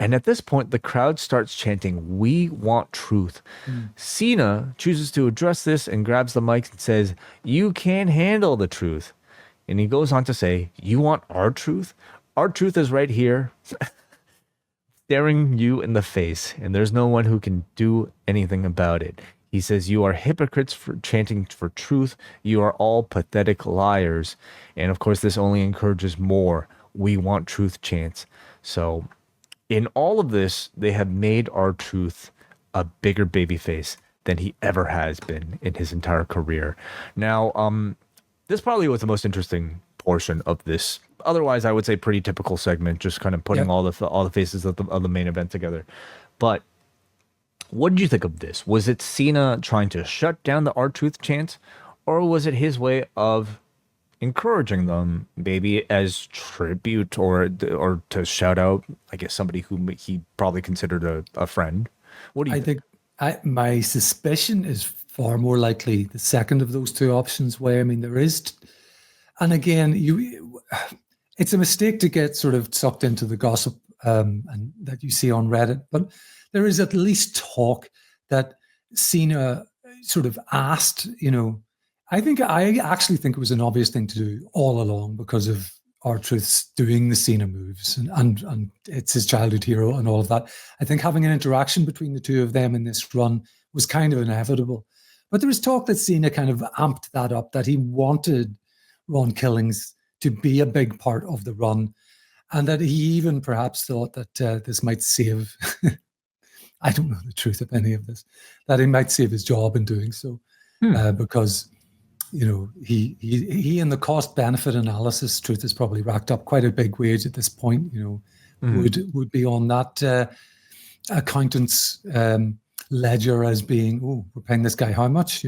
And at this point, the crowd starts chanting, "We want truth." Mm. Cena chooses to address this and grabs the mic and says, "You can't handle the truth." And he goes on to say, "You want our truth? Our truth is right here, staring you in the face, and there's no one who can do anything about it." He says, "You are hypocrites for chanting for truth. You are all pathetic liars." And of course, this only encourages more "We want truth" chants. So in all of this, they have made our truth a bigger babyface than he ever has been in his entire career. Now, this probably was the most interesting portion of this. Otherwise, I would say pretty typical segment, just kind of putting Yep. all the faces of the main event together. But what did you think of this? Was it Cena trying to shut down the R Truth chant, or was it his way of encouraging them, maybe as tribute or to shout out, I guess, somebody who he probably considered a friend? What do you I think? think my suspicion is far more likely the second of those two options. Where I mean, there is, and again, it's a mistake to get sort of sucked into the gossip and that you see on Reddit, but there is at least talk that Cena sort of asked, I actually think it was an obvious thing to do all along because of R-Truth's doing the Cena moves and it's his childhood hero and all of that. I think having an interaction between the two of them in this run was kind of inevitable. But there was talk that Cena kind of amped that up, that he wanted Ron Killings to be a big part of the run, and that he even perhaps thought that this might save, I don't know the truth of any of this, that he might save his job in doing so, Hmm. because he in the cost benefit analysis, Truth has probably racked up quite a big wage at this point. Mhm. Would be on that accountant's ledger as being, oh, we're paying this guy how much,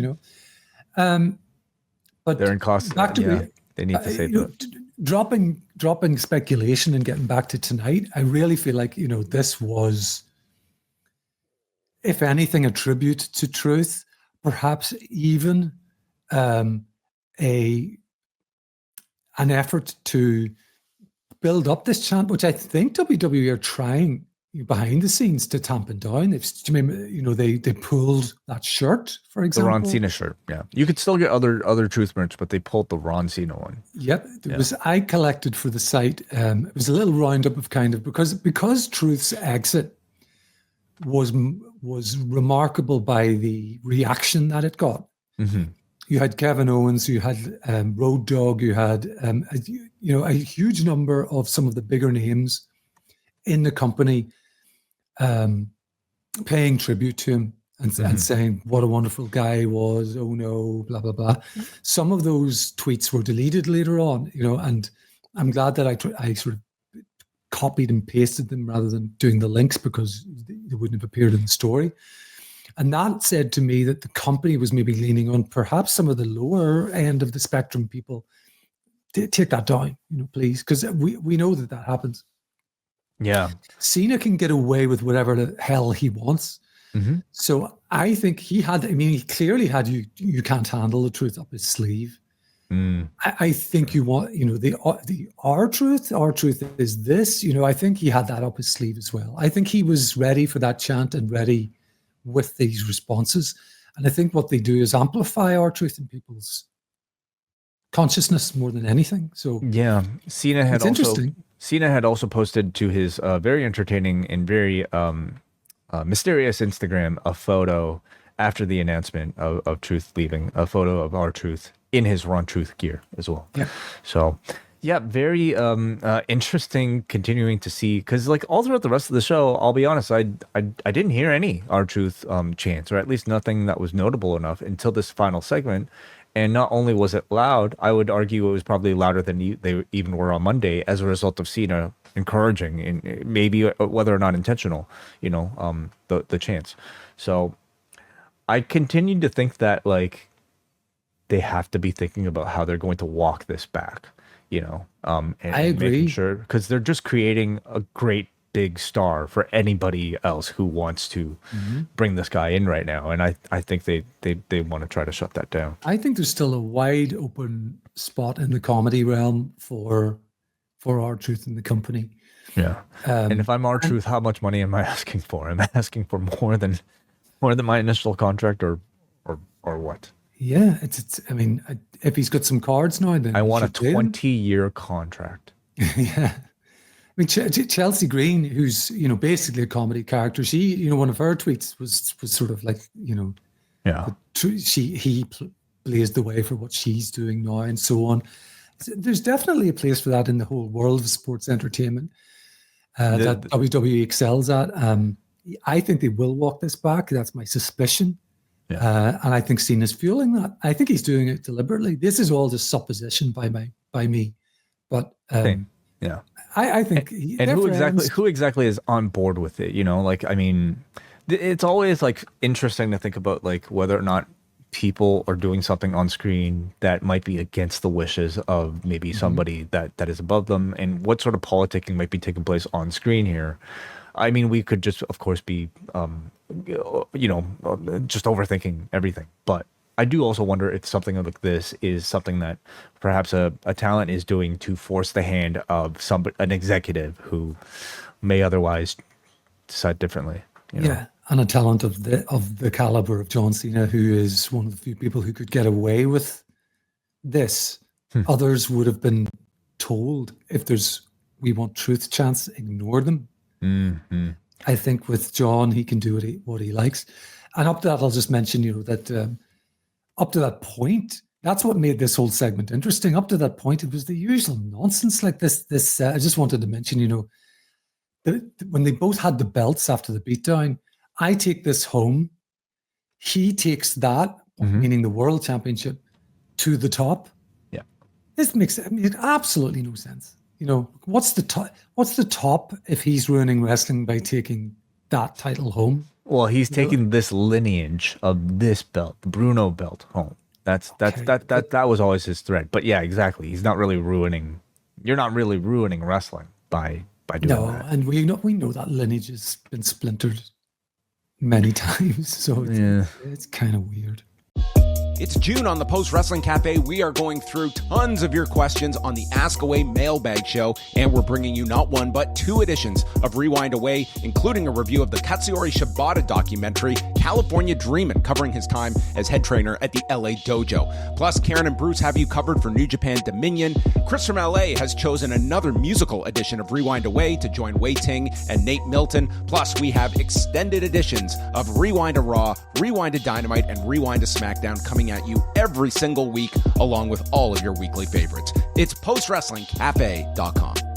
Um, but They're in cost. back to Yeah, they need to save that. dropping speculation and getting back to tonight. I really feel like this was, if anything, a tribute to Truth, perhaps even um, a an effort to build up this chant, which I think WWE are trying behind the scenes to tampen down. They pulled that shirt, for The Ron example. Cena shirt. Yeah, you could still get other Truth merch, but they pulled the Ron Cena one. Yep, it Yeah. was. I collected for the site. It was a little roundup of kind of because Truth's exit was was remarkable by the reaction that it got. Hmm. You had Kevin Owens, you had Road Dogg, you had a huge number of some of the bigger names in the company um, paying tribute to him and Hmm. saying what a wonderful guy he was. Oh no, blah blah blah. Some of those tweets were deleted later on, and I'm glad that I sort of copied and pasted them rather than doing the links because they wouldn't have appeared in the story. And that said to me that the company was maybe leaning on perhaps some of the lower end of the spectrum people to take that down, please, because we know that happens. Yeah. Cena can get away with whatever the hell he wants. Hmm. So I think he clearly had you can't handle the truth up his sleeve. Mm. I think you want, the our truth is this, I think he had that up his sleeve as well. I think he was ready for that chant and ready with these responses. And I think what they do is amplify our truth in people's consciousness more than anything. So Yeah, it's interesting. Cena had also posted to his very entertaining and very mysterious Instagram a photo after the announcement of Truth leaving, a photo of our Truth in his Ron Truth gear as well. Yeah. So, yeah, very interesting continuing to see because like all throughout the rest of the show, I'll be honest, I didn't hear any our Truth chants or at least nothing that was notable enough until this final segment. And not only was it loud, I would argue it was probably louder than they even were on Monday as a result of Cena encouraging and maybe whether or not intentional, the chants. So I continue to think that like they have to be thinking about how they're going to walk this back, and, I and making agree. sure because they're just creating a great big star for anybody else who wants to Mhm. bring this guy in right now. And I think they want to try to shut that down. I think there's still a wide open spot in the comedy realm for our truth in the company. Yeah. And if I'm R-Truth, how much money am I asking for? Am I asking for more than my initial contract, or what? Yeah, I mean, if he's got some cards now, then I you want a should pay him. 20-year contract. Yeah. I mean, Chelsea Green, who's, basically a comedy character, she, one of her tweets was sort of like, Yeah. he blazed the way for what she's doing now and so on. There's definitely a place for that in the whole world of sports entertainment that WWE excels at. I think they will walk this back. That's my suspicion. Yeah. And I think Cena's fueling that. I think he's doing it deliberately. This is all just supposition by me. But yeah. I think who exactly is on board with it? Like, I mean, it's always like interesting to think about like whether or not people are doing something on screen that might be against the wishes of maybe somebody that is above them, and what sort of politicking might be taking place on screen here. I mean, we could just, of course, be, just overthinking everything. But I do also wonder if something like this is something that perhaps a talent is doing to force the hand of an executive who may otherwise decide differently. Yeah, and a talent of the caliber of John Cena, who is one of the few people who could get away with this. Others would have been told, if we want truth chants, ignore them. Mm-hmm. I think with John, he can do what he likes. And up to that, I'll just mention, that up to that point, that's what made this whole segment interesting. Up to that point, it was the usual nonsense like this. I just wanted to mention, when they both had the belts after the beatdown, I take this home. He takes that, meaning the world championship, to the top. Yeah. This makes absolutely no sense. What's the top if he's ruining wrestling by taking that title home? Well, he's taking this lineage of this belt, the Bruno belt, home. That was always his thread. But yeah, exactly. He's not really ruining. You're not really ruining wrestling by doing that. And we know that lineage has been splintered many times. So it's kind of weird. It's June on the Post Wrestling Cafe. We are going through tons of your questions on the Ask Away mailbag show, and we're bringing you not one, but 2 editions of Rewind Away, including a review of the Katsuyori Shibata documentary, California Dreamin', covering his time as head trainer at the LA Dojo. Plus, Karen and Bruce have you covered for New Japan Dominion. Chris from LA has chosen another musical edition of Rewind Away to join Wei Ting and Nate Milton. Plus, we have extended editions of Rewind to Raw, Rewind to Dynamite, and Rewind to SmackDown coming at you every single week, along with all of your weekly favorites. It's postwrestlingcafe.com.